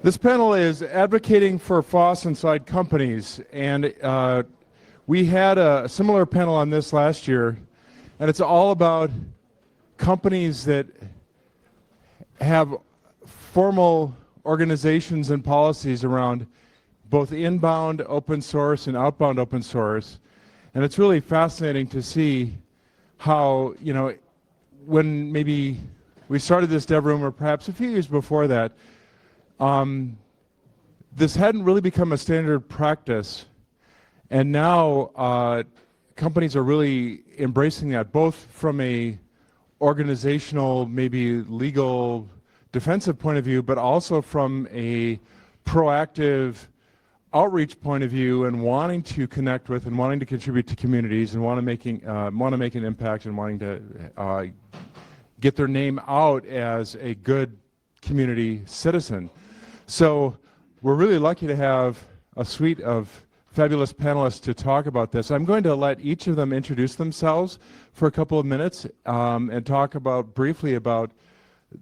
This panel is advocating for FOSS inside companies, and we had a similar panel on this last year, and it's all about companies that have formal organizations and policies around both inbound open source and outbound open source. And it's really fascinating to see how, when maybe we started this dev room, or perhaps a few years before that, this hadn't really become a standard practice. And now companies are really embracing that, both from a organizational, maybe legal, defensive point of view, but also from a proactive outreach point of view, and wanting to connect with and wanting to contribute to communities, and want to make an impact, and wanting to get their name out as a good community citizen. So we're really lucky to have a suite of fabulous panelists to talk about this. I'm going to let each of them introduce themselves for a couple of minutes and talk briefly about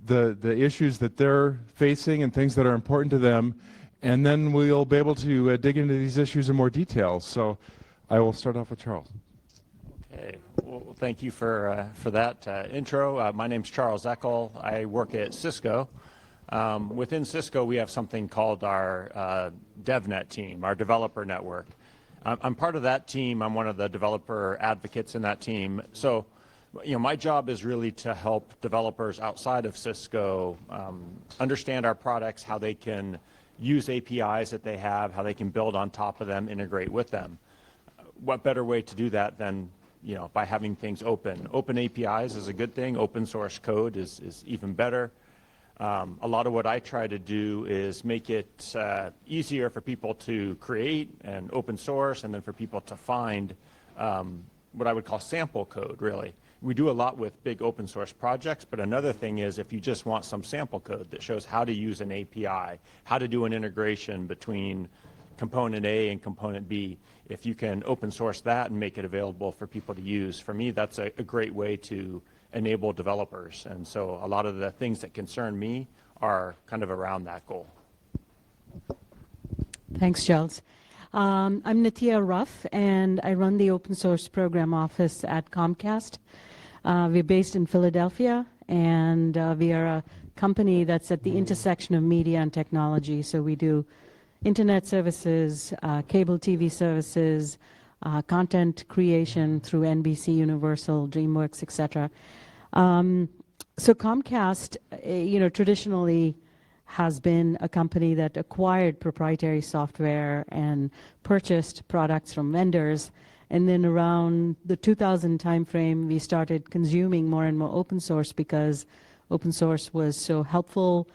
the issues that they're facing and things that are important to them, and then we'll be able to dig into these issues in more detail. So I will start off with Charles. Okay, well, thank you for that intro. My name's Charles Eckel. I work at Cisco. Within Cisco, we have something called our DevNet team, our developer network. I'm part of that team. I'm one of the developer advocates in that team. So, my job is really to help developers outside of Cisco understand our products, how they can use APIs that they have, how they can build on top of them, integrate with them. What better way to do that than by having things open? Open APIs is a good thing. Open source code is even better. A lot of what I try to do is make it easier for people to create and open source, and then for people to find what I would call sample code, really. We do a lot with big open source projects, but another thing is if you just want some sample code that shows how to use an API, how to do an integration between component A and component B, if you can open source that and make it available for people to use, for me that's a great way to enable developers. And so a lot of the things that concern me are kind of around that goal. Thanks, Charles. I'm Nitya Ruff, and I run the open source program office at Comcast. We're based in Philadelphia, and we are a company that's at the intersection of media and technology. So we do internet services, cable TV services, content creation through NBC, Universal, DreamWorks, etc. So Comcast, traditionally has been a company that acquired proprietary software and purchased products from vendors. And then around the 2000 timeframe, we started consuming more and more open source because open source was so helpful.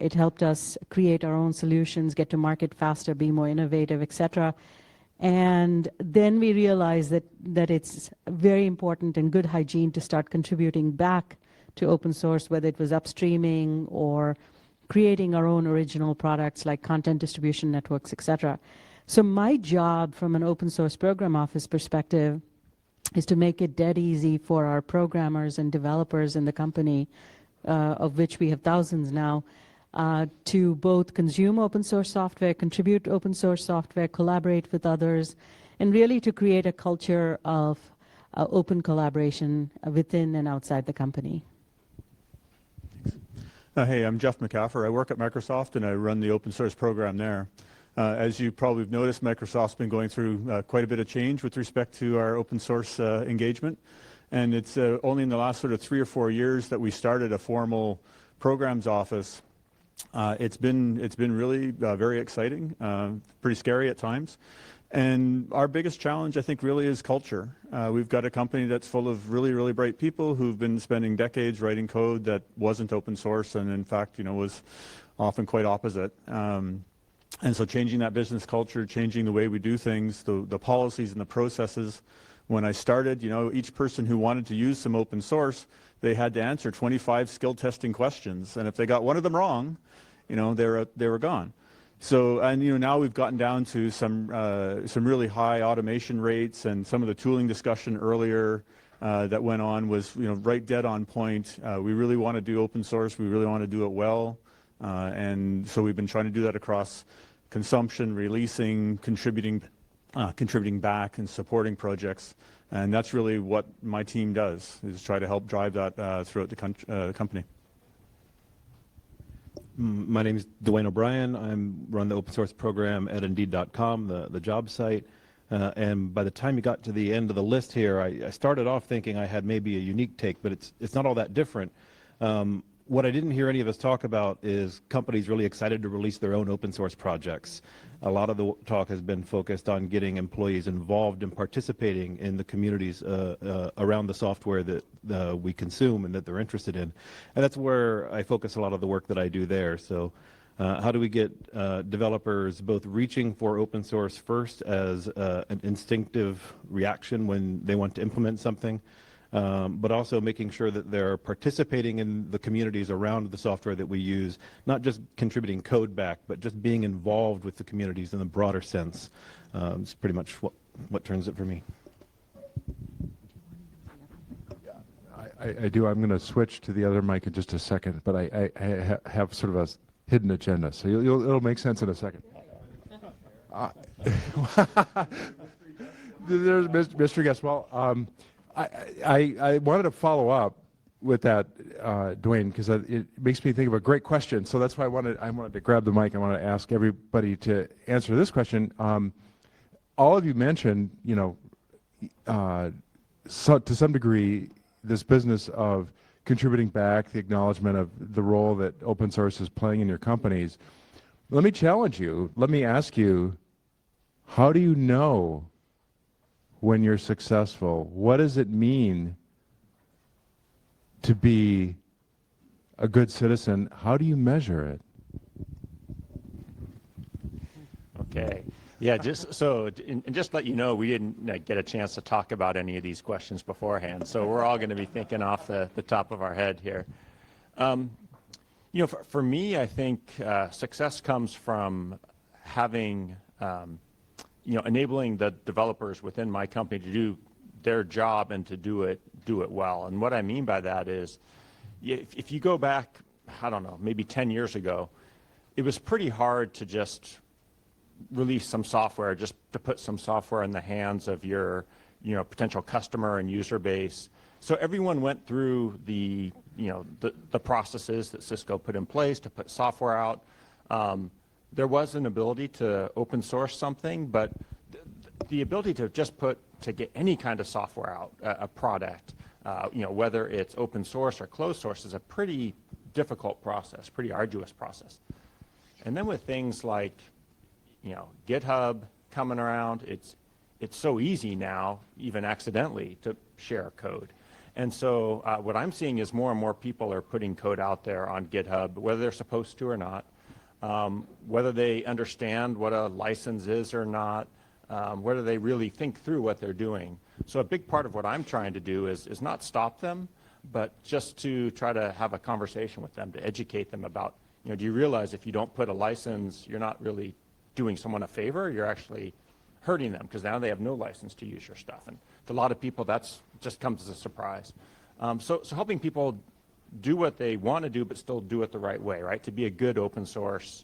It helped us create our own solutions, get to market faster, be more innovative, etc. And then we realized that it's very important and good hygiene to start contributing back to open source, whether it was upstreaming or creating our own original products like content distribution networks, etc. So my job from an open source program office perspective is to make it dead easy for our programmers and developers in the company, of which we have thousands now, to both consume open source software, contribute open source software, collaborate with others, and really to create a culture of open collaboration within and outside the company. Hey, I'm Jeff McCaffer. I work at Microsoft and I run the open source program there. As you probably have noticed, Microsoft's been going through quite a bit of change with respect to our open source engagement. And it's only in the last sort of 3 or 4 years that we started a formal programs office. It's been really very exciting, pretty scary at times. And our biggest challenge, I think, really is culture. We've got a company that's full of really, really bright people who've been spending decades writing code that wasn't open source and, in fact, was often quite opposite. And so changing that business culture, changing the way we do things, the policies and the processes. When I started, each person who wanted to use some open source, they had to answer 25 skill testing questions. And if they got one of them wrong, they were gone. So, and now we've gotten down to some really high automation rates, and some of the tooling discussion earlier that went on was right dead on point. We really want to do open source. We really want to do it well. And so we've been trying to do that across consumption, releasing, contributing back and supporting projects. And that's really what my team does, is try to help drive that throughout the company. My name is Dwayne O'Brien. I run the open source program at Indeed.com, the job site. And by the time you got to the end of the list here, I started off thinking I had maybe a unique take, but it's not all that different. What I didn't hear any of us talk about is companies really excited to release their own open source projects. A lot of the talk has been focused on getting employees involved and participating in the communities around the software that we consume and that they're interested in. And that's where I focus a lot of the work that I do there. So how do we get developers both reaching for open source first as an instinctive reaction when they want to implement something, but also making sure that they're participating in the communities around the software that we use, not just contributing code back, but just being involved with the communities in a broader sense. It's pretty much what turns it for me. I do. I'm going to switch to the other mic in just a second, but I have sort of a hidden agenda, so it'll make sense in a second. There's Mr. Guest. Well, I wanted to follow up with that, Dwayne, because it makes me think of a great question. So that's why I wanted to grab the mic. I want to ask everybody to answer this question. All of you mentioned, to some degree, this business of contributing back, the acknowledgement of the role that open source is playing in your companies. Let me challenge you. Let me ask you, how do you know when you're successful? What does it mean to be a good citizen? How do you measure it? Okay. Yeah, just so, and just let you know, we didn't get a chance to talk about any of these questions beforehand, so we're all going to be thinking off the top of our head here. For me, I think success comes from having, enabling the developers within my company to do their job and to do it well. And what I mean by that is, if you go back, I don't know, maybe 10 years ago, it was pretty hard to just release some software, just to put some software in the hands of your potential customer and user base. So everyone went through the processes that Cisco put in place to put software out. There was an ability to open source something, but the ability to just to get any kind of software out, a product, whether it's open source or closed source, is a pretty difficult process, pretty arduous process. And then with things like GitHub coming around, it's so easy now, even accidentally, to share code. And so what I'm seeing is more and more people are putting code out there on GitHub, whether they're supposed to or not, whether they understand what a license is or not, whether they really think through what they're doing. So a big part of what I'm trying to do is not stop them, but just to try to have a conversation with them, to educate them about, do you realize if you don't put a license, you're not really doing someone a favor, you're actually hurting them, because now they have no license to use your stuff. And to a lot of people, that's just comes as a surprise. So helping people do what they want to do, but still do it the right way, right? To be a good open source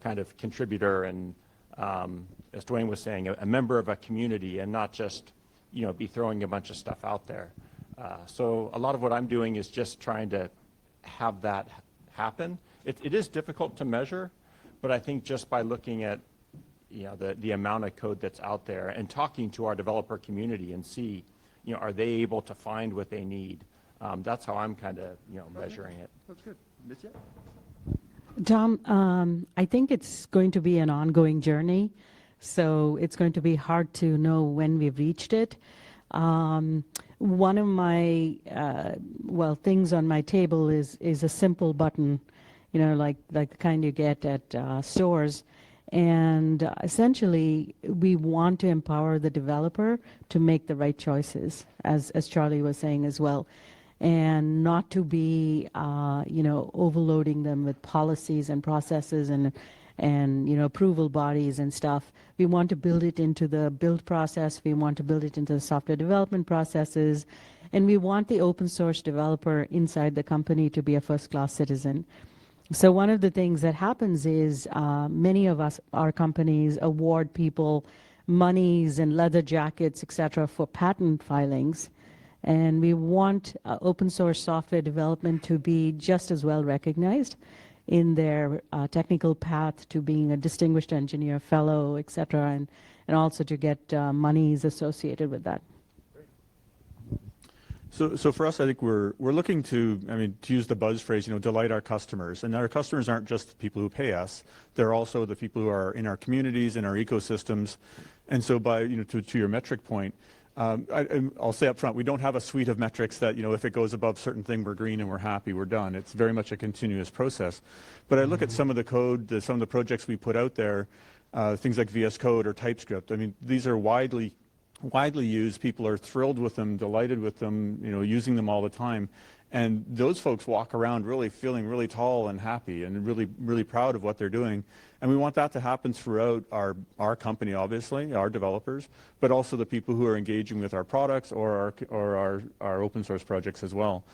kind of contributor and, as Dwayne was saying, a member of a community, and not just, be throwing a bunch of stuff out there. So a lot of what I'm doing is just trying to have that happen. It is difficult to measure, but I think just by looking at the amount of code that's out there and talking to our developer community and see, are they able to find what they need? That's how I'm kind of, measuring it. That's good. Tom, I think it's going to be an ongoing journey, so it's going to be hard to know when we've reached it. One of my, things on my table is a simple button, like the kind you get at stores. And essentially, we want to empower the developer to make the right choices, as Charlie was saying as well, and not to be, overloading them with policies and processes and approval bodies and stuff. We want to build it into the build process. We want to build it into the software development processes, and we want the open source developer inside the company to be a first-class citizen. So one of the things that happens is many of us, our companies, award people monies and leather jackets, etc., for patent filings. And we want open source software development to be just as well recognized in their technical path to being a distinguished engineer fellow, etc., and also to get monies associated with that. So for us, I think we're looking to, I mean, to use the buzz phrase, delight our customers. And our customers aren't just the people who pay us; they're also the people who are in our communities, in our ecosystems. And so, by to your metric point, I'll say up front, we don't have a suite of metrics that if it goes above certain thing, we're green and we're happy, we're done. It's very much a continuous process. But I look at some of the code, some of the projects we put out there, things like VS Code or TypeScript. I mean, these are widely used. People are thrilled with them, delighted with them, using them all the time. And those folks walk around really feeling really tall and happy and really, really proud of what they're doing. And we want that to happen throughout our company, obviously, our developers, but also the people who are engaging with our products or our open source projects as well.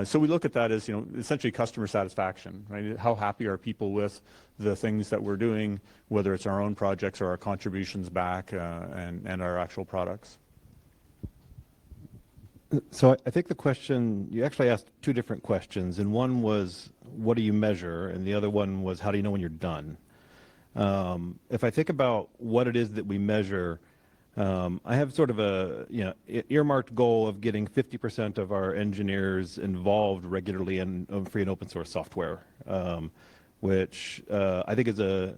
So we look at that as essentially customer satisfaction, right? How happy are people with the things that we're doing, whether it's our own projects or our contributions back and our actual products. So I think the question, you actually asked two different questions, and one was, what do you measure? And the other one was, how do you know when you're done? If I think about what it is that we measure, I have sort of a earmarked goal of getting 50% of our engineers involved regularly in free and open source software, which I think is as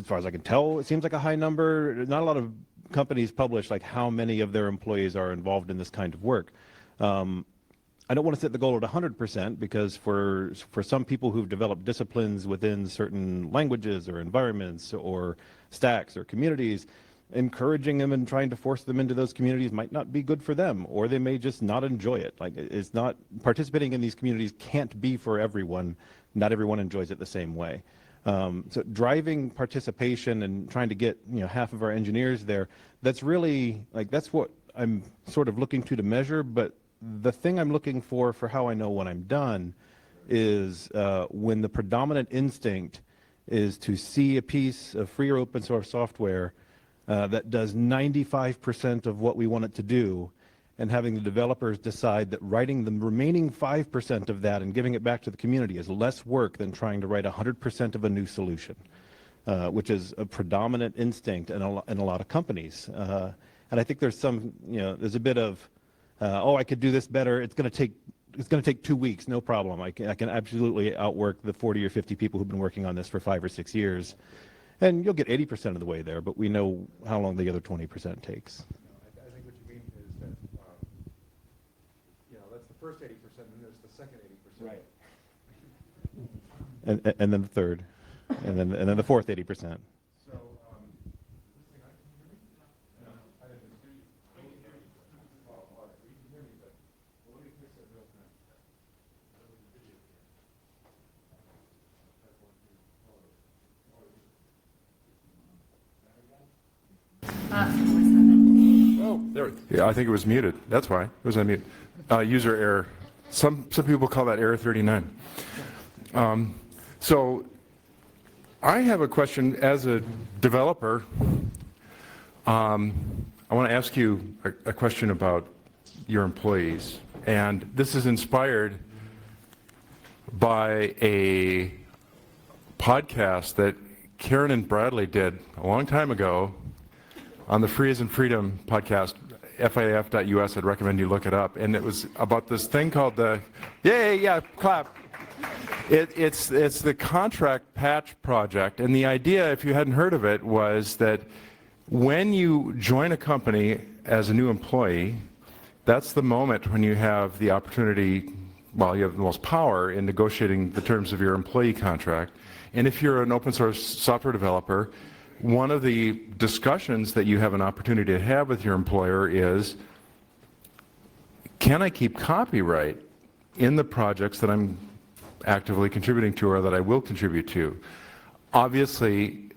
far as I can tell, it seems like a high number. Not a lot of companies publish like how many of their employees are involved in this kind of work. I don't want to set the goal at 100% because for some people who've developed disciplines within certain languages or environments or stacks or communities, encouraging them and trying to force them into those communities might not be good for them, or they may just not enjoy it. Like, it's not, participating in these communities can't be for everyone. Not everyone enjoys it the same way. So driving participation and trying to get half of our engineers there, that's really that's what I'm sort of looking to measure. But the thing I'm looking for how I know when I'm done is when the predominant instinct is to see a piece of free or open source software that does 95% of what we want it to do, and having the developers decide that writing the remaining 5% of that and giving it back to the community is less work than trying to write 100% of a new solution, which is a predominant instinct in a lot of companies. And I think there's there's a bit of, I could do this better. It's going to take 2 weeks, no problem. I can absolutely outwork the 40 or 50 people who've been working on this for 5 or 6 years. And you'll get 80% of the way there, but we know how long the other 20% takes. I think what you mean is that, that's the first 80%, and there's the second 80%. Right. And then the third, and then the fourth 80%. So, there. Yeah, I think it was muted. That's why it was unmuted. User error. Some people call that error 39. So I have a question as a developer. I want to ask you a question about your employees, and this is inspired by a podcast that Karen and Bradley did a long time ago on the Free as in Freedom podcast, FIF.us. I'd recommend you look it up. And it was about this thing called the, clap. It's the Contract Patch Project. And the idea, if you hadn't heard of it, was that when you join a company as a new employee, that's the moment when you have the opportunity, you have the most power in negotiating the terms of your employee contract. And if you're an open source software developer, one of the discussions that you have an opportunity to have with your employer is, can I keep copyright in the projects that I'm actively contributing to or that I will contribute to? Obviously,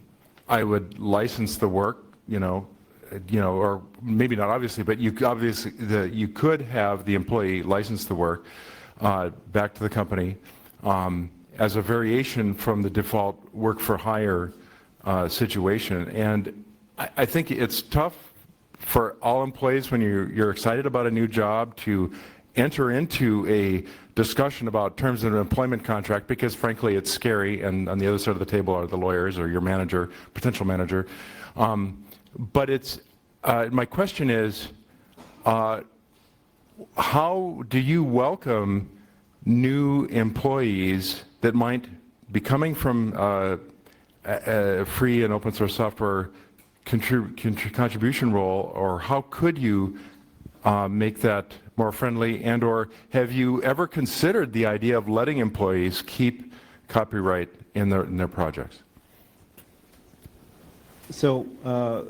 I would license the work, or maybe not obviously, but you could have the employee license the work back to the company. as a variation from the default work for hire situation. And I think it's tough for all employees when you're excited about a new job to enter into a discussion about terms of an employment contract, because frankly it's scary, and on the other side of the table are the lawyers or your manager, potential manager. But it's, my question is, how do you welcome new employees that might be coming from free and open source software contribution role, or how could you make that more friendly, and or have you ever considered the idea of letting employees keep copyright in their projects? So, how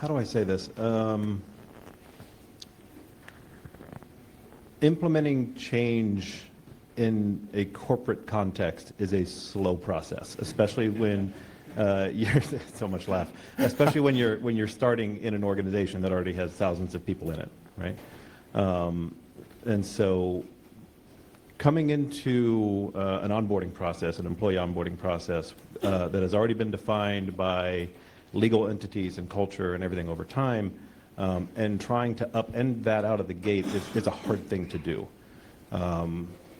do I say this? Implementing change in a corporate context is a slow process, especially when you're so much laugh. Especially when you're starting in an organization that already has thousands of people in it, right? And so, coming into an onboarding process, an employee onboarding process that has already been defined by legal entities and culture and everything over time, and trying to upend that out of the gate is a hard thing to do.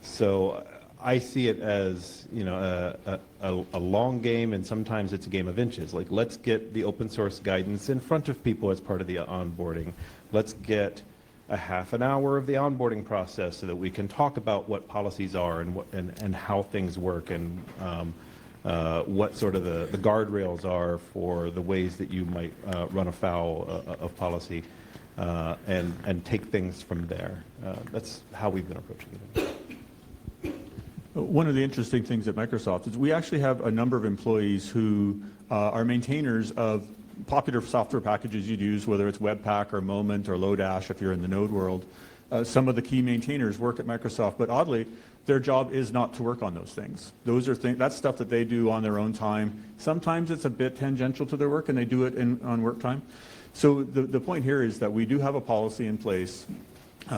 So I see it as, you know, a long game, and sometimes it's a game of inches. Like, let's get the open source guidance in front of people as part of the onboarding. Let's get a half an hour of the onboarding process so that we can talk about what policies are and how things work, and what sort of the guardrails are for the ways that you might run afoul of policy, and take things from there. That's how we've been approaching it. One of the interesting things at Microsoft is we actually have a number of employees who are maintainers of popular software packages you'd use, whether it's Webpack or Moment or Lodash if you're in the Node world. Some of the key maintainers work at Microsoft, but oddly, their job is not to work on those things. Those are that's stuff that they do on their own time. Sometimes it's a bit tangential to their work, and they do it on work time. So the point here is that we do have a policy in place.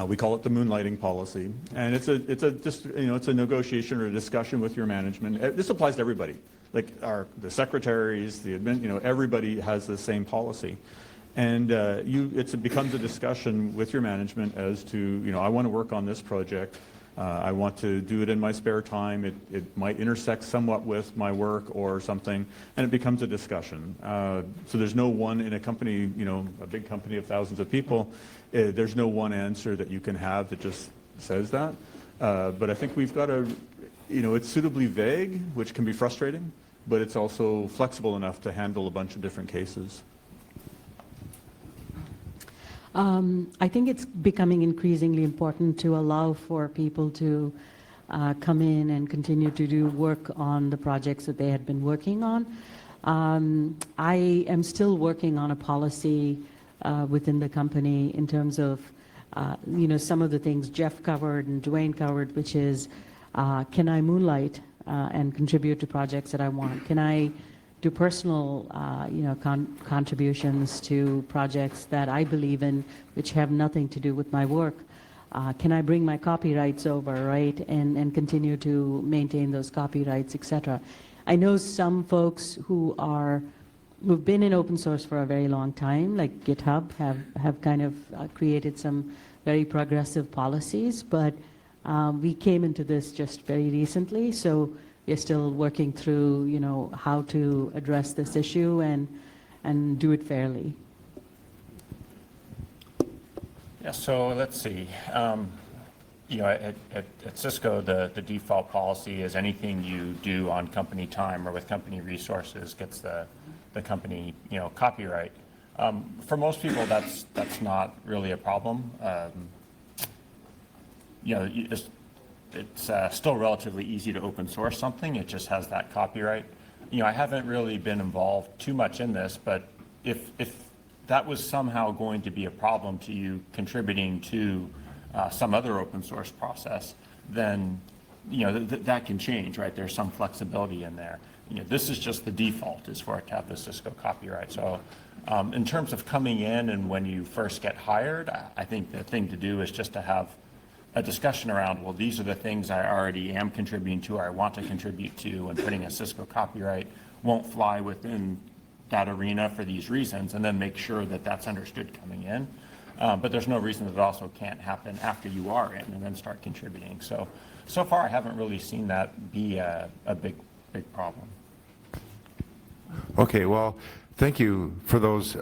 We call it the moonlighting policy, and it's a negotiation or a discussion with your management. This applies to everybody, like the secretaries, the admin. Everybody has the same policy, and it becomes a discussion with your management as to, I want to work on this project. I want to do it in my spare time. It might intersect somewhat with my work or something, and it becomes a discussion. So there's no one in a company, a big company of thousands of people, there's no one answer that you can have that just says that. But I think we've got it's suitably vague, which can be frustrating, but it's also flexible enough to handle a bunch of different cases. I think it's becoming increasingly important to allow for people to come in and continue to do work on the projects that they had been working on. I am still working on a policy within the company in terms of, some of the things Jeff covered and Dwayne covered, which is, can I moonlight and contribute to projects that I want? Can I do personal, contributions to projects that I believe in, which have nothing to do with my work? Can I bring my copyrights over, right, and continue to maintain those copyrights, etc.? I know some folks who've been in open source for a very long time, like GitHub, have kind of created some very progressive policies, but we came into this just very recently, so we're still working through, how to address this issue and do it fairly. Yeah, so let's see. At Cisco, the default policy is anything you do on company time or with company resources gets the company, copyright. For most people, that's not really a problem. It's still relatively easy to open source something. It just has that copyright. I haven't really been involved too much in this, but if that was somehow going to be a problem to you contributing to some other open source process, then that can change, right? There's some flexibility in there. This is just the default, is for it to have the Cisco copyright. So in terms of coming in and when you first get hired, I think the thing to do is just to have a discussion around, well, these are the things I already am contributing to or I want to contribute to, and putting a Cisco copyright won't fly within that arena for these reasons, and then make sure that that's understood coming in. But there's no reason that it also can't happen after you are in and then start contributing. So far I haven't really seen that be a big problem. Okay, well, thank you for those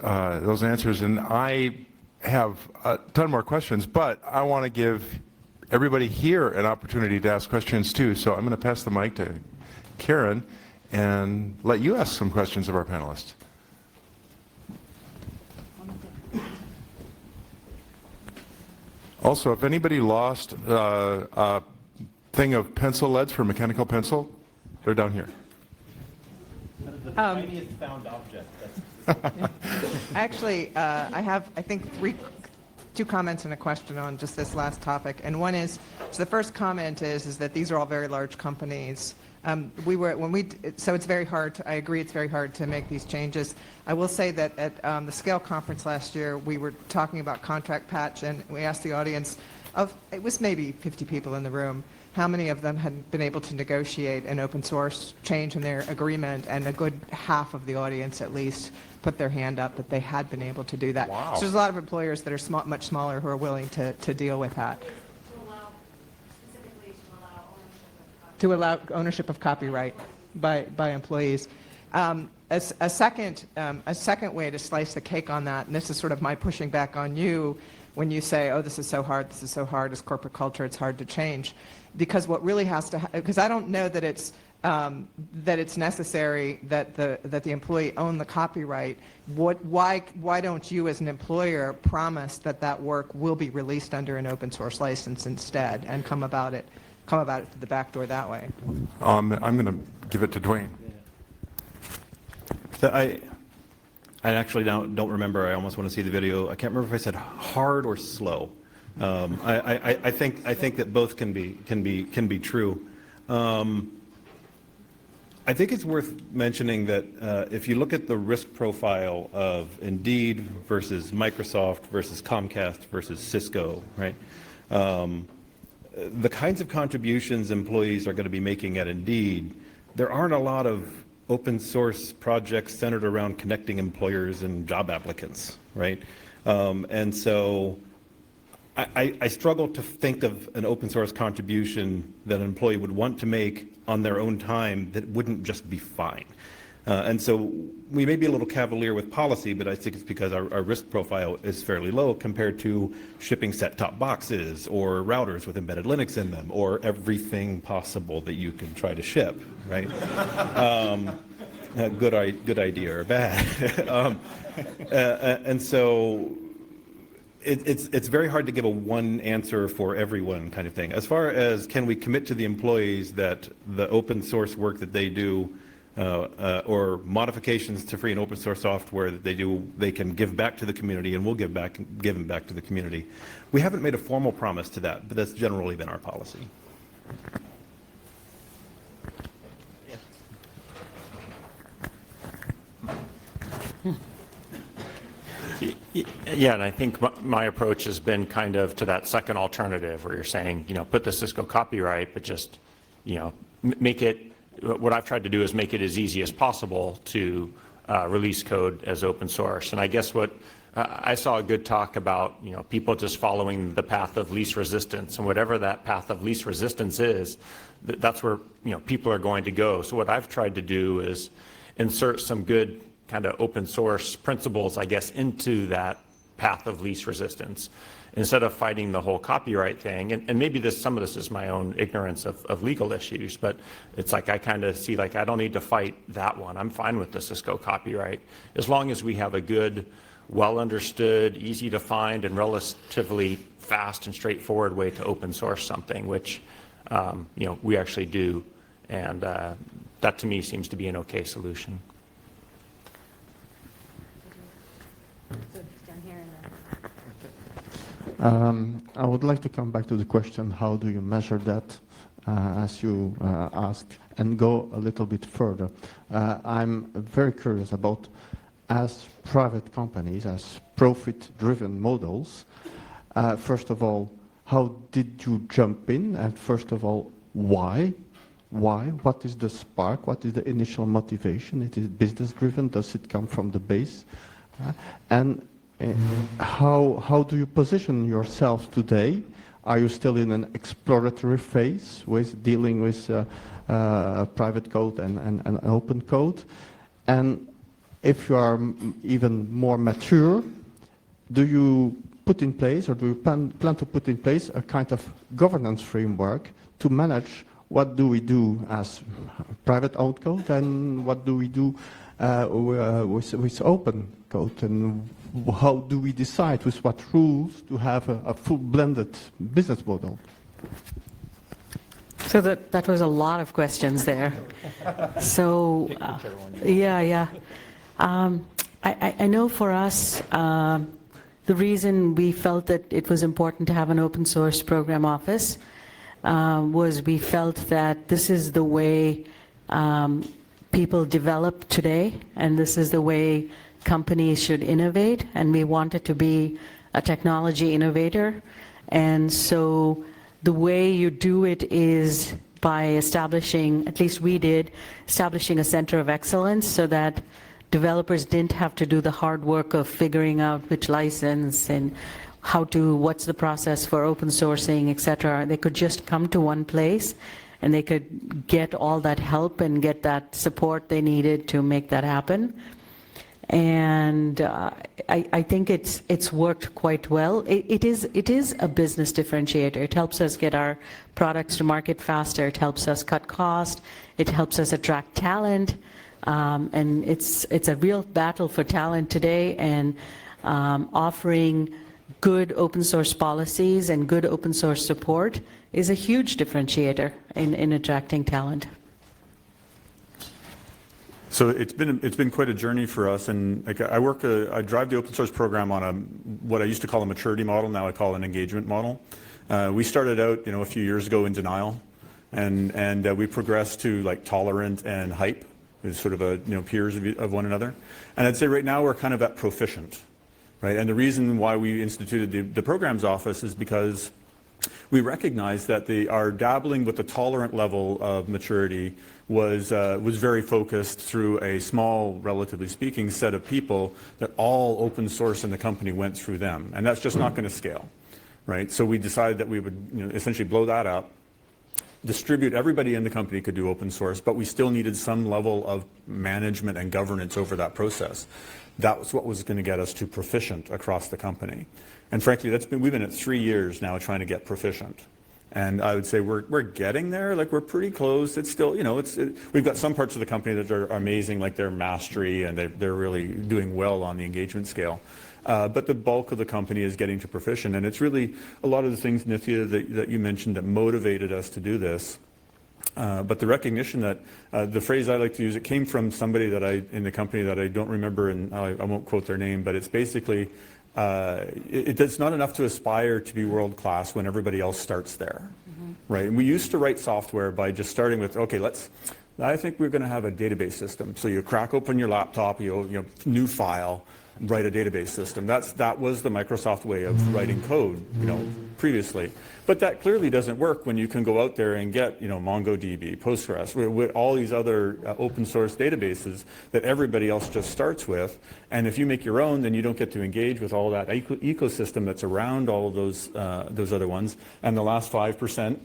answers, and I have a ton more questions, but I want to give everybody here an opportunity to ask questions too. So I'm going to pass the mic to Karen and let you ask some questions of our panelists. Also, if anybody lost a thing of pencil leads for mechanical pencil, they're down here. The tiniest found object. Actually, I have, I think, two comments and a question on just this last topic. And one is, so the first comment is that these are all very large companies. So it's very hard, I agree it's very hard to make these changes. I will say that at the Scale conference last year, we were talking about contract patch, and we asked the audience it was maybe 50 people in the room, how many of them had been able to negotiate an open source change in their agreement, and a good half of the audience at least put their hand up that they had been able to do that. Wow. So there's a lot of employers that are much smaller who are willing to deal with that. To allow ownership of copyright by employees. A second way to slice the cake on that, and this is sort of my pushing back on you when you say, oh, this is so hard, it's corporate culture, it's hard to change. Because what really has to, because I don't know that it's necessary that the employee own the copyright. Why don't you as an employer promise that work will be released under an open source license instead, and come about it through the back door that way? I'm going to give it to Dwayne. So I actually don't remember. I almost want to see the video. I can't remember if I said hard or slow. I think that both can be true. I think it's worth mentioning that if you look at the risk profile of Indeed versus Microsoft versus Comcast versus Cisco, right? The kinds of contributions employees are going to be making at Indeed, there aren't a lot of open source projects centered around connecting employers and job applicants, right? And so I struggle to think of an open source contribution that an employee would want to make on their own time that wouldn't just be fine. And so we may be a little cavalier with policy, but I think it's because our risk profile is fairly low compared to shipping set-top boxes or routers with embedded Linux in them, or everything possible that you can try to ship, right? Good idea or bad. And so it's very hard to give a one answer for everyone kind of thing. As far as can we commit to the employees that the open source work that they do or modifications to free and open source software that they do, they can give back to the community, and we'll give them back to the community. We haven't made a formal promise to that, but that's generally been our policy. Yeah, and I think my approach has been kind of to that second alternative where you're saying, put the Cisco copyright, but just, make it, what I've tried to do is make it as easy as possible to release code as open source. And I guess what I saw a good talk about, people just following the path of least resistance, and whatever that path of least resistance is, that's where, people are going to go. So what I've tried to do is insert some good kind of open source principles, I guess, into that path of least resistance, instead of fighting the whole copyright thing. And maybe some of this is my own ignorance of legal issues, but it's like I kind of see, like, I don't need to fight that one. I'm fine with the Cisco copyright, as long as we have a good, well understood, easy to find, and relatively fast and straightforward way to open source something, which we actually do. And that to me seems to be an okay solution. I would like to come back to the question, how do you measure that, as you asked, and go a little bit further. I'm very curious about, as private companies, as profit-driven models, first of all, how did you jump in? And first of all, why? Why? What is the spark? What is the initial motivation? It is business driven. Does it come from the base? And how do you position yourself today? Are you still in an exploratory phase with dealing with private code and open code? And if you are even more mature, do you put in place, or do you plan to put in place a kind of governance framework to manage what do we do as private owned code and what do we do with open code, and how do we decide with what rules to have a full blended business model? So that was a lot of questions there. So yeah. I know for us, the reason we felt that it was important to have an open source program office was we felt that this is the way people develop today, and this is the way companies should innovate, and we wanted to be a technology innovator. And so the way you do it is by establishing, at least we did, establishing a center of excellence so that developers didn't have to do the hard work of figuring out which license and what's the process for open sourcing, et cetera. They could just come to one place and they could get all that help and get that support they needed to make that happen. And I think it's worked quite well. It is a business differentiator. It helps us get our products to market faster. It helps us cut cost. It helps us attract talent. And it's a real battle for talent today, and offering good open source policies and good open source support is a huge differentiator in attracting talent. So it's been quite a journey for us, and like I drive the open source program on what I used to call a maturity model. Now I call an engagement model. We started out, a few years ago in denial, and we progressed to like tolerant and hype, is sort of peers of one another. And I'd say right now we're kind of at proficient, right? And the reason why we instituted the programs office is because we recognize that our dabbling with the tolerant level of maturity was very focused through a small, relatively speaking, set of people that all open source in the company went through them. And that's just not going to scale, right? So we decided that we would essentially blow that up, distribute, everybody in the company could do open source, but we still needed some level of management and governance over that process. That was what was going to get us to proficient across the company. And frankly, we've been at 3 years now trying to get proficient. And I would say we're getting there, like we're pretty close. It's still, we've got some parts of the company that are amazing, like their mastery, and they're really doing well on the engagement scale. But the bulk of the company is getting to proficient. And it's really a lot of the things, Nithya, that you mentioned that motivated us to do this. But the recognition that the phrase I like to use, it came from somebody in the company that I don't remember, and I won't quote their name, but it's basically, it's not enough to aspire to be world class when everybody else starts there, right? And we used to write software by just starting with, okay, I think we're going to have a database system. So you crack open your laptop, new file, write a database system. That was the Microsoft way of writing code, previously. But that clearly doesn't work when you can go out there and get, MongoDB, Postgres, with all these other open source databases that everybody else just starts with. And if you make your own, then you don't get to engage with all that ecosystem that's around all of those other ones. And the last 5%,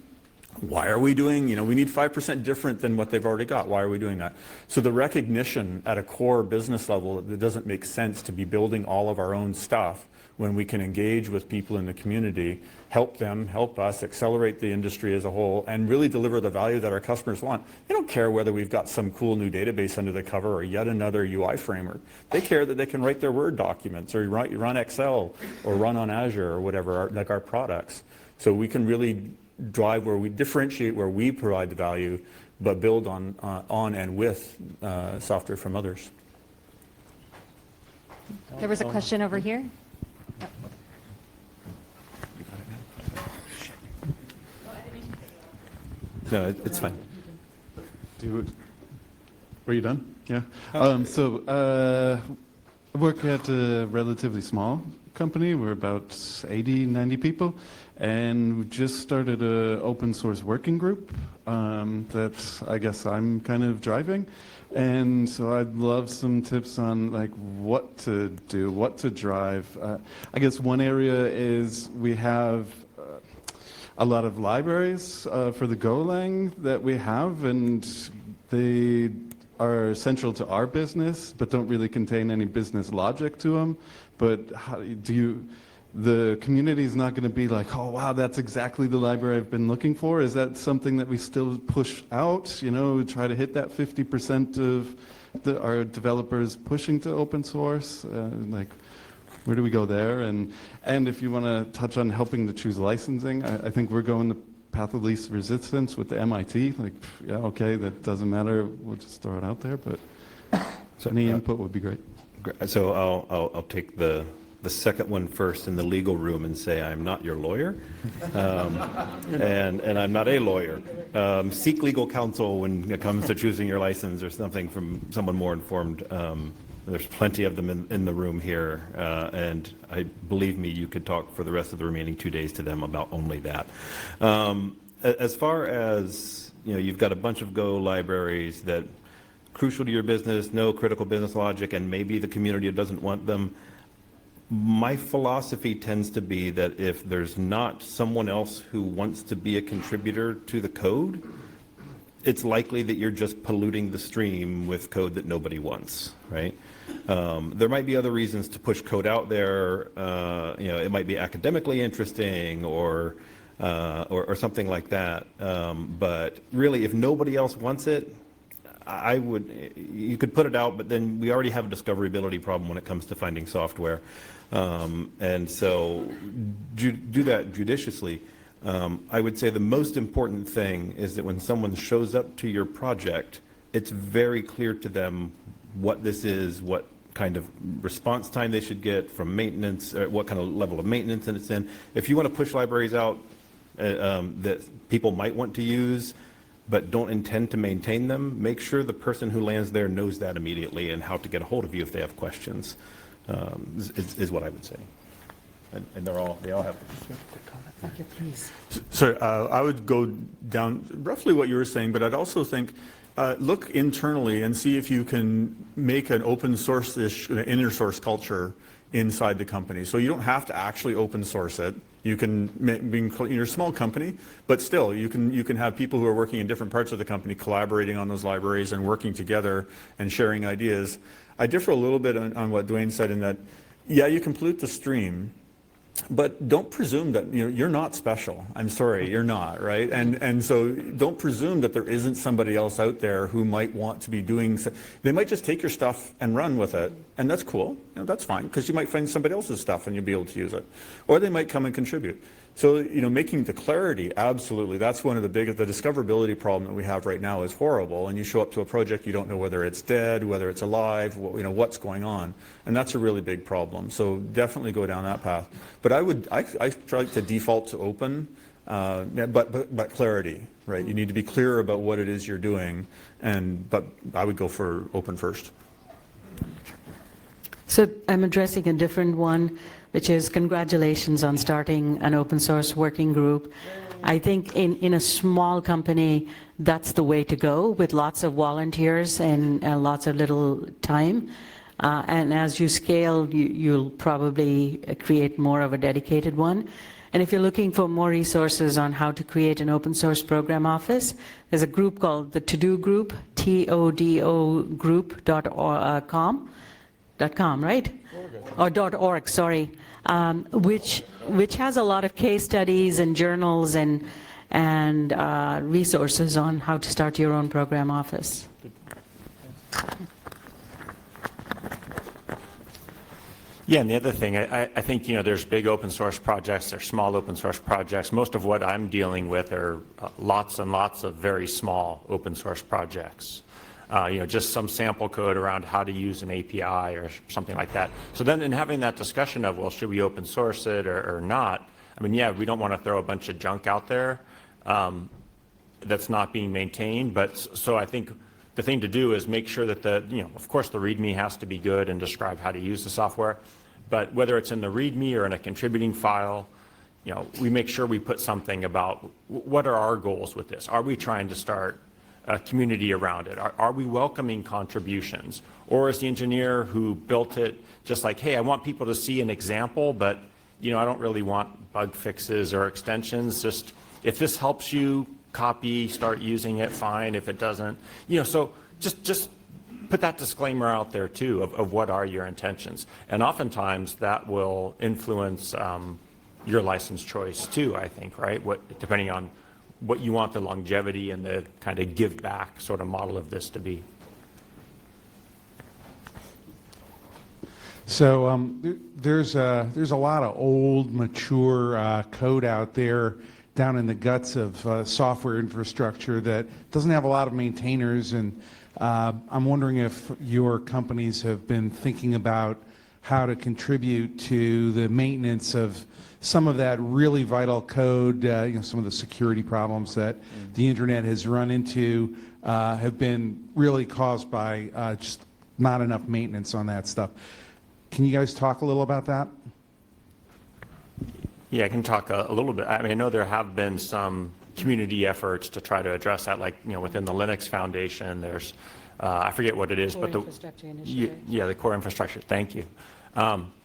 why are we doing, we need 5% different than what they've already got. Why are we doing that? So the recognition at a core business level that it doesn't make sense to be building all of our own stuff when we can engage with people in the community, help them, help us, accelerate the industry as a whole, and really deliver the value that our customers want. They don't care whether we've got some cool new database under the cover or yet another UI framework. They care that they can write their Word documents or run Excel or run on Azure or whatever, like our products. So we can really drive where we differentiate, where we provide the value, but build on and with software from others. There was a question over here. No, it's fine. Were you done? Yeah. I work at a relatively small company. We're about 80, 90 people. And we just started a open source working group that I guess I'm kind of driving. And so I'd love some tips on like what to do, what to drive. I guess one area is we have a lot of libraries for the Golang that we have, and they are central to our business, but don't really contain any business logic to them. But how do you, the community is not going to be like, oh wow, that's exactly the library I've been looking for. Is that something that we still push out? You know, try to hit that 50% of our developers pushing to open source. Like, where do we go there? And if you want to touch on helping to choose licensing, I think we're going the path of least resistance with the MIT. Like, yeah, okay, that doesn't matter. We'll just throw it out there. But any input would be great. So I'll take the second one first in the legal room and say I'm not your lawyer, and I'm not a lawyer. Seek legal counsel when it comes to choosing your license or something from someone more informed. There's plenty of them in the room here, and believe me, you could talk for the rest of the remaining 2 days to them about only that. As far as, you know, you've got a bunch of Go libraries that crucial to your business, no critical business logic, and maybe the community doesn't want them. My philosophy tends to be that if there's not someone else who wants to be a contributor to the code, it's likely that you're just polluting the stream with code that nobody wants, right? There might be other reasons to push code out there. You know, it might be academically interesting or something like that. But really, if nobody else wants it, you could put it out, but then we already have a discoverability problem when it comes to finding software. And so do that judiciously. I would say the most important thing is that when someone shows up to your project, it's very clear to them what this is, what kind of response time they should get from maintenance, or what kind of level of maintenance it's in. If you want to push libraries out that people might want to use, but don't intend to maintain them, make sure the person who lands there knows that immediately and how to get a hold of you if they have questions, is what I would say. And they all have. Thank you, please. So I would go down roughly what you were saying, but I'd also think look internally and see if you can make an open source-ish inner source culture inside the company. So you don't have to actually open source it. You can, you're a small company, but still you can have people who are working in different parts of the company collaborating on those libraries and working together and sharing ideas. I differ a little bit on what Dwayne said in that, yeah, you can pollute the stream, but don't presume that you're not special. I'm sorry, you're not, right? And so don't presume that there isn't somebody else out there who might want to be doing. They might just take your stuff and run with it, and that's cool. You know, that's fine, because you might find somebody else's stuff and you'll be able to use it, or they might come and contribute. So making the clarity, absolutely. That's one of the discoverability problem that we have right now is horrible. And you show up to a project, you don't know whether it's dead, whether it's alive, what's going on, and that's a really big problem. So definitely go down that path. But I try to default to open, but clarity, right? You need to be clear about what it is you're doing, but I would go for open first. So I'm addressing a different one, which is congratulations on starting an open source working group. I think in a small company, that's the way to go, with lots of volunteers and lots of little time. And as you scale, you'll probably create more of a dedicated one. And if you're looking for more resources on how to create an open source program office, there's a group called the To-Do Group, TODO group.com, right? Or .org, sorry, which has a lot of case studies and journals and resources on how to start your own program office. Yeah, and the other thing, I think, there's big open source projects, there's small open source projects. Most of what I'm dealing with are lots and lots of very small open source projects. Just some sample code around how to use an API or something like that. So then in having that discussion of, well, should we open source it or not? I mean, yeah, we don't want to throw a bunch of junk out there that's not being maintained. But so I think the thing to do is make sure that of course the README has to be good and describe how to use the software. But whether it's in the README or in a contributing file, you know, we make sure we put something about what are our goals with this? Are we trying to start a community around it? Are we welcoming contributions? Or is the engineer who built it just like, hey, I want people to see an example, but you know, I don't really want bug fixes or extensions. Just if this helps you copy, start using it, fine. If it doesn't, you know, so just put that disclaimer out there too of what are your intentions. And oftentimes that will influence your license choice too, I think, right? Depending on what you want the longevity and the kind of give back sort of model of this to be. So there's a lot of old, mature code out there down in the guts of software infrastructure that doesn't have a lot of maintainers, and I'm wondering if your companies have been thinking about how to contribute to the maintenance of some of that really vital code. You know, some of the security problems that the internet has run into have been really caused by just not enough maintenance on that stuff. Can you guys talk a little about that? Yeah, I can talk a little bit. I mean, I know there have been some community efforts to try to address that, like, you know, within the Linux Foundation, there's, I forget what it is, but the core infrastructure, thank you.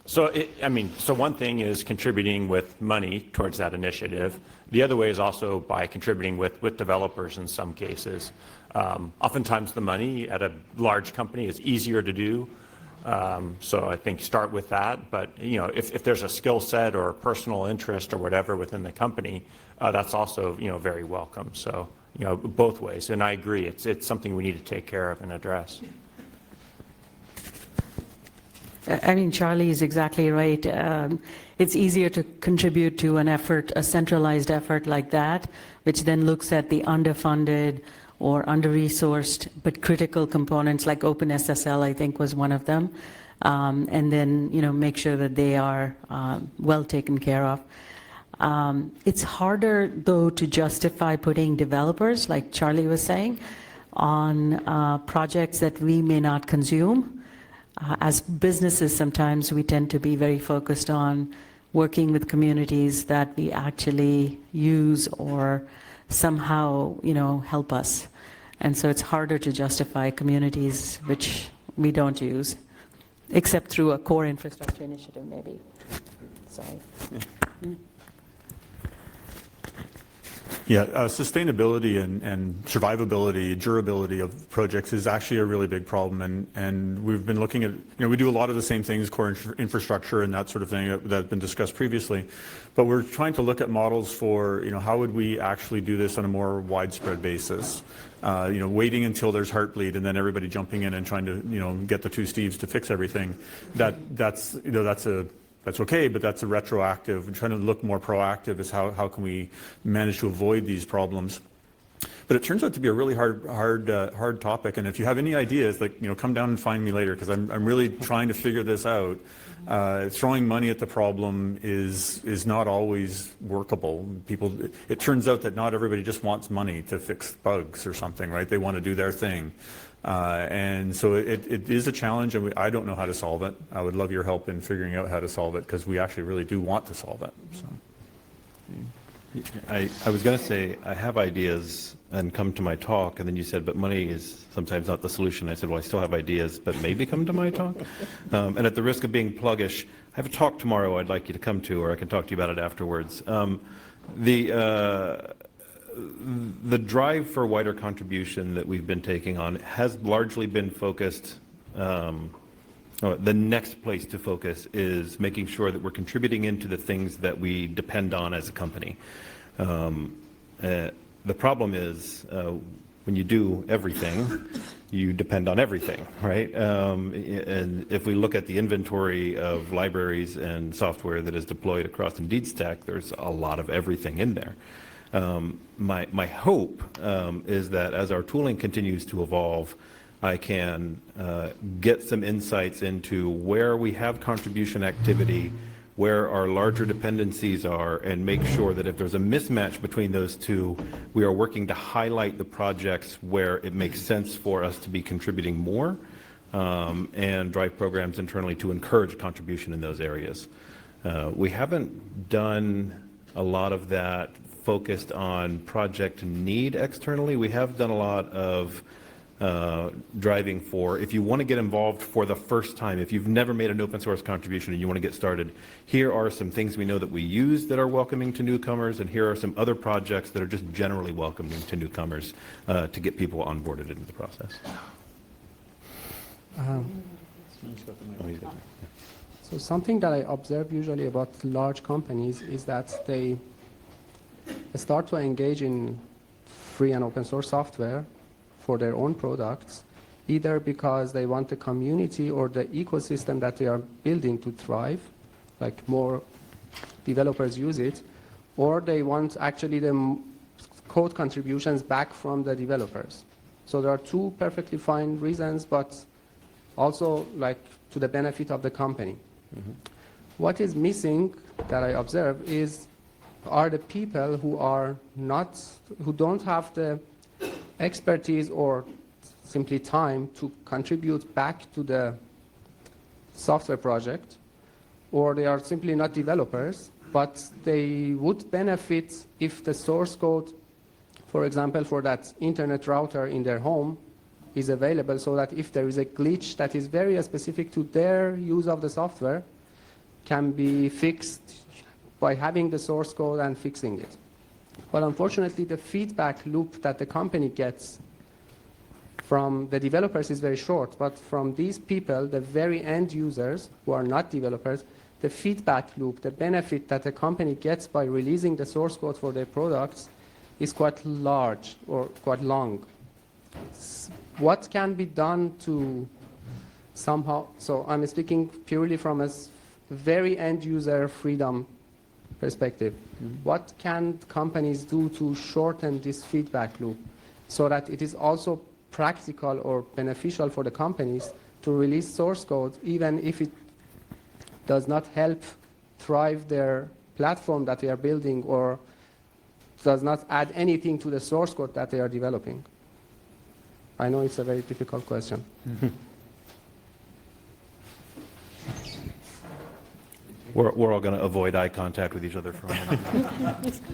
So one thing is contributing with money towards that initiative. The other way is also by contributing with developers in some cases. Oftentimes the money at a large company is easier to do. So I think start with that, but you know, if there's a skill set or personal interest or whatever within the company, that's also, you know, very welcome. So, you know, both ways. And I agree, it's something we need to take care of and address. I mean, Charlie is exactly right. It's easier to contribute to an effort, a centralized effort like that, which then looks at the underfunded or under-resourced but critical components like OpenSSL, I think, was one of them, and then, you know, make sure that they are well taken care of. It's harder, though, to justify putting developers, like Charlie was saying, on projects that we may not consume. As businesses, sometimes we tend to be very focused on working with communities that we actually use or somehow, you know, help us. And so it's harder to justify communities which we don't use, except through a core infrastructure initiative, maybe. Sorry. Yeah, sustainability and survivability, durability of projects is actually a really big problem, and we've been looking at, you know, we do a lot of the same things, core infrastructure and that sort of thing that have been discussed previously, but we're trying to look at models for, you know, how would we actually do this on a more widespread basis. You know, waiting until there's heartbleed and then everybody jumping in and trying to, you know, get the two Steves to fix everything. That's okay, but that's a retroactive. We're trying to look more proactive as how can we manage to avoid these problems. But it turns out to be a really hard topic. And if you have any ideas, like, you know, come down and find me later, because I'm really trying to figure this out. Throwing money at the problem is not always workable. It turns out that not everybody just wants money to fix bugs or something, right? They want to do their thing. And so it is a challenge, and I don't know how to solve it. I would love your help in figuring out how to solve it, because we actually really do want to solve it. So. I was going to say, I have ideas and come to my talk, and then you said, but money is sometimes not the solution. I said, well, I still have ideas, but maybe come to my talk. And at the risk of being pluggish, I have a talk tomorrow I'd like you to come to, or I can talk to you about it afterwards. The drive for wider contribution that we've been taking on has largely been focused, the next place to focus is making sure that we're contributing into the things that we depend on as a company. The problem is when you do everything, you depend on everything, right? And if we look at the inventory of libraries and software that is deployed across Indeed Stack, there's a lot of everything in there. My hope is that as our tooling continues to evolve, I can get some insights into where we have contribution activity, where our larger dependencies are, and make sure that if there's a mismatch between those two, we are working to highlight the projects where it makes sense for us to be contributing more, and drive programs internally to encourage contribution in those areas. We haven't done a lot of that focused on project need externally. We have done a lot of driving for, if you want to get involved for the first time, if you've never made an open source contribution and you want to get started, here are some things we know that we use that are welcoming to newcomers, and here are some other projects that are just generally welcoming to newcomers to get people onboarded into the process. So something that I observe usually about large companies is that they start to engage in free and open source software for their own products, either because they want the community or the ecosystem that they are building to thrive, like more developers use it, or they want actually the code contributions back from the developers. So there are two perfectly fine reasons, but also like to the benefit of the company. Mm-hmm. What is missing that I observe are the people who don't have the expertise or simply time to contribute back to the software project, or they are simply not developers, but they would benefit if the source code, for example, for that internet router in their home is available, so that if there is a glitch that is very specific to their use of the software, can be fixed by having the source code and fixing it. But unfortunately, the feedback loop that the company gets from the developers is very short, but from these people, the very end users who are not developers, the feedback loop, the benefit that the company gets by releasing the source code for their products is quite large or quite long. What can be done to somehow, so I'm speaking purely from a very end user freedom perspective. Mm-hmm. What can companies do to shorten this feedback loop so that it is also practical or beneficial for the companies to release source code, even if it does not help thrive their platform that they are building or does not add anything to the source code that they are developing? I know it's a very difficult question. Mm-hmm. We're all going to avoid eye contact with each other for a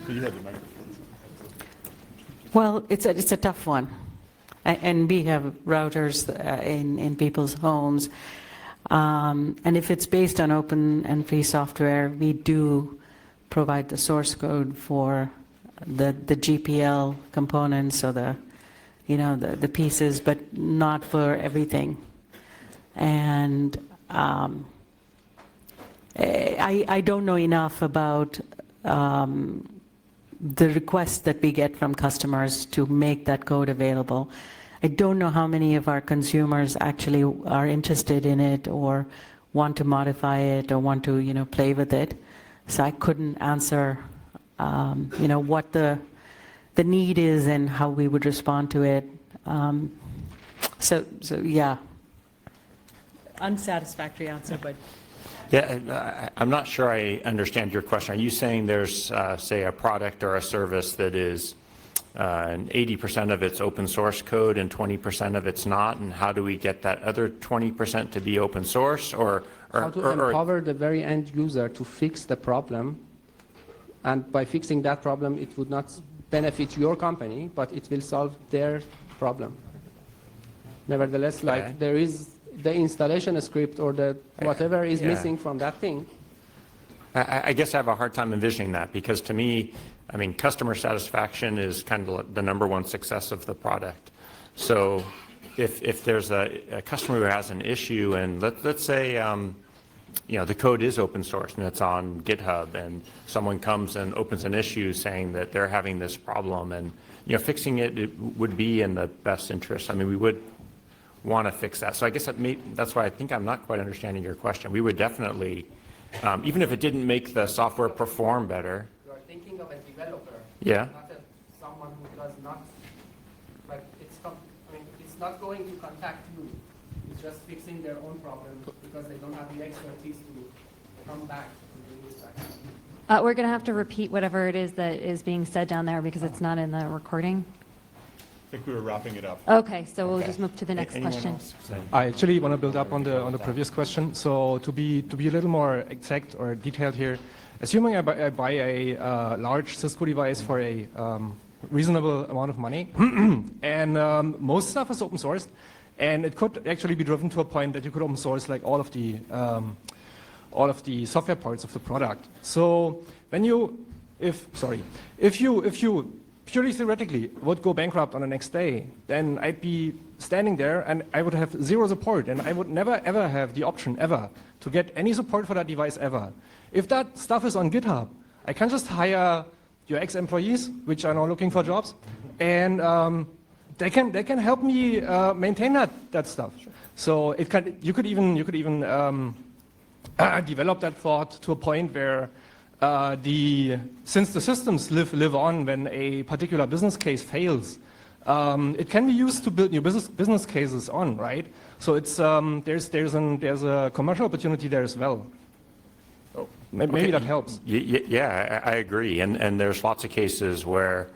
minute. Well, it's a tough one. And we have routers in people's homes. And if it's based on open and free software, we do provide the source code for the GPL components or the pieces, but not for everything. And I don't know enough about the requests that we get from customers to make that code available. I don't know how many of our consumers actually are interested in it or want to modify it or want to play with it. So I couldn't answer what the need is and how we would respond to it. So yeah, unsatisfactory answer, but. Yeah, I'm not sure I understand your question. Are you saying there's, say, a product or a service that is 80% of it's open source code and 20% of it's not, and how do we get that other 20% to be open source? Or how to empower the very end user to fix the problem, and by fixing that problem, it would not benefit your company, but it will solve their problem. Nevertheless, like there is the installation script or the whatever is missing from that thing. I guess I have a hard time envisioning that, because to me, I mean, customer satisfaction is kind of the number one success of the product. So if there's a customer who has an issue, and let's say the code is open source and it's on GitHub, and someone comes and opens an issue saying that they're having this problem, and fixing it would be in the best interest. I mean, we would want to fix that. So I guess that's why I think I'm not quite understanding your question. We would definitely, even if it didn't make the software perform better. You are thinking of a developer, yeah, not someone who does not, like, it's not going to contact you. It's just fixing their own problem because they don't have the expertise to come back to the use back. We're going to have to repeat whatever it is that is being said down there because it's not in the recording. think we were wrapping it up. Okay, so we'll Okay. just move to the next Anyone question. else? I actually want to build up on the previous question. So to be a little more exact or detailed here, assuming I buy a large Cisco device for a reasonable amount of money, and most stuff is open sourced, and it could actually be driven to a point that you could open source like all of the software parts of the product. So when if you purely theoretically would go bankrupt on the next day, then I'd be standing there and I would have zero support, and I would never ever have the option ever to get any support for that device ever. If that stuff is on GitHub, I can just hire your ex-employees, which are now looking for jobs, and they can help me maintain that stuff. So you could even develop that thought to a point where since the systems live on when a particular business case fails, it can be used to build new business cases on, right? So it's there's a commercial opportunity there as well. Maybe that helps. Yeah, I agree. And there's lots of cases where,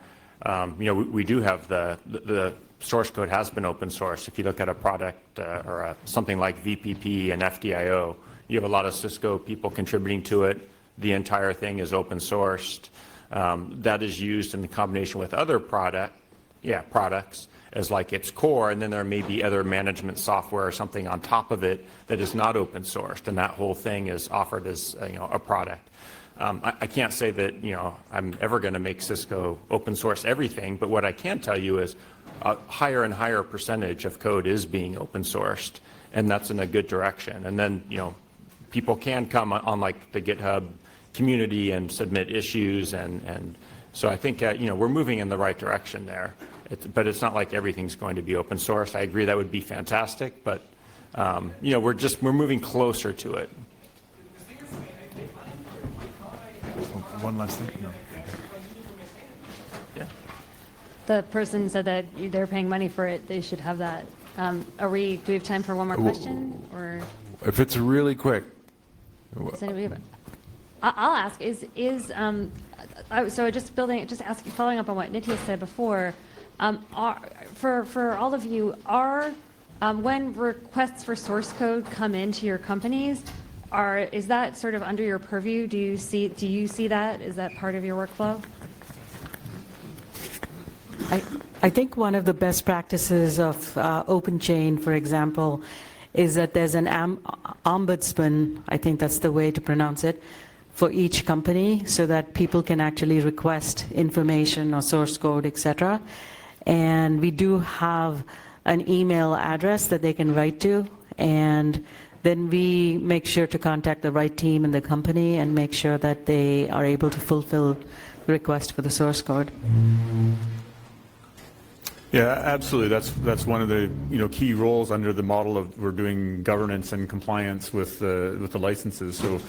we do have the source code has been open source. If you look at a product or something like VPP and FDIO, you have a lot of Cisco people contributing to it. The entire thing is open sourced. That is used in combination with other products as like its core, and then there may be other management software or something on top of it that is not open sourced, and that whole thing is offered as a product. I can't say that I'm ever going to make Cisco open source everything, but what I can tell you is a higher and higher percentage of code is being open sourced, and that's in a good direction. And then people can come on like the GitHub community and submit issues, and so I think we're moving in the right direction there. But it's not like everything's going to be open source. I agree that would be fantastic, but we're moving closer to it. One last thing. No. Yeah. The person said that they're paying money for it. They should have that. Do we have time for one more question? Or If it's really quick. does anybody I'll ask. So following up on what Nitya said before, for all of you, when requests for source code come into your companies, is that sort of under your purview? Do you see that? Is that part of your workflow? I think one of the best practices of OpenChain, for example, is that there's an ombudsman, I think that's the way to pronounce it, for each company, so that people can actually request information or source code, etc. And we do have an email address that they can write to, and then we make sure to contact the right team in the company and make sure that they are able to fulfill the request for the source code. Yeah, absolutely. That's one of the key roles under the model of we're doing governance and compliance with the licenses. So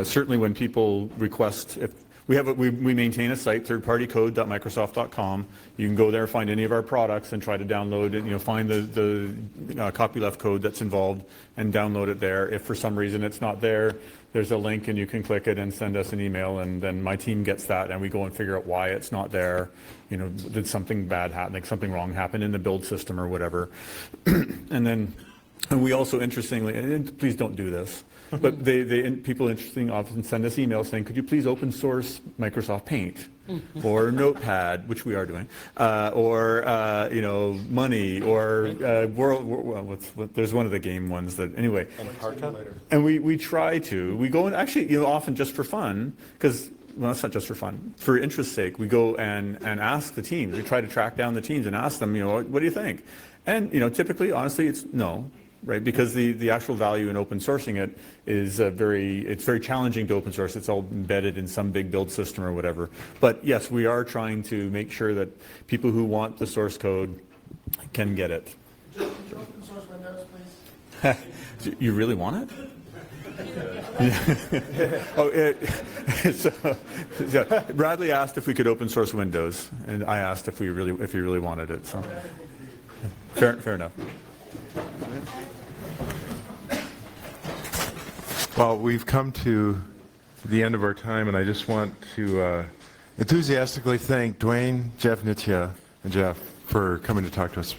certainly when people request, if we maintain a site, thirdpartycode.microsoft.com. You can go there, find any of our products, and try to download it. Find the copyleft code that's involved and download it there. If for some reason it's not there, there's a link and you can click it and send us an email, and then my team gets that and we go and figure out why it's not there. Did something bad happen, like something wrong happen in the build system or whatever. And we also, interestingly, and please don't do this, but people often send us emails saying, could you please open source Microsoft Paint or Notepad, which we are doing, or Money, or there's one of the game ones that, anyway. And we try to. We go and actually, often just for fun, because, well, it's not just for fun. For interest's sake, we go and ask the teams. We try to track down the teams and ask them, what do you think? And, typically, honestly, it's no. Right, because the actual value in open sourcing it is it's very challenging to open source. It's all embedded in some big build system or whatever. But yes, we are trying to make sure that people who want the source code can get it. Could you open source Windows, please? You really want it? Bradley asked if we could open source Windows, and I asked if you really wanted it. So fair enough. Well, we've come to the end of our time, and I just want to enthusiastically thank Dwayne, Jeff, Nitya, and Jeff for coming to talk to us.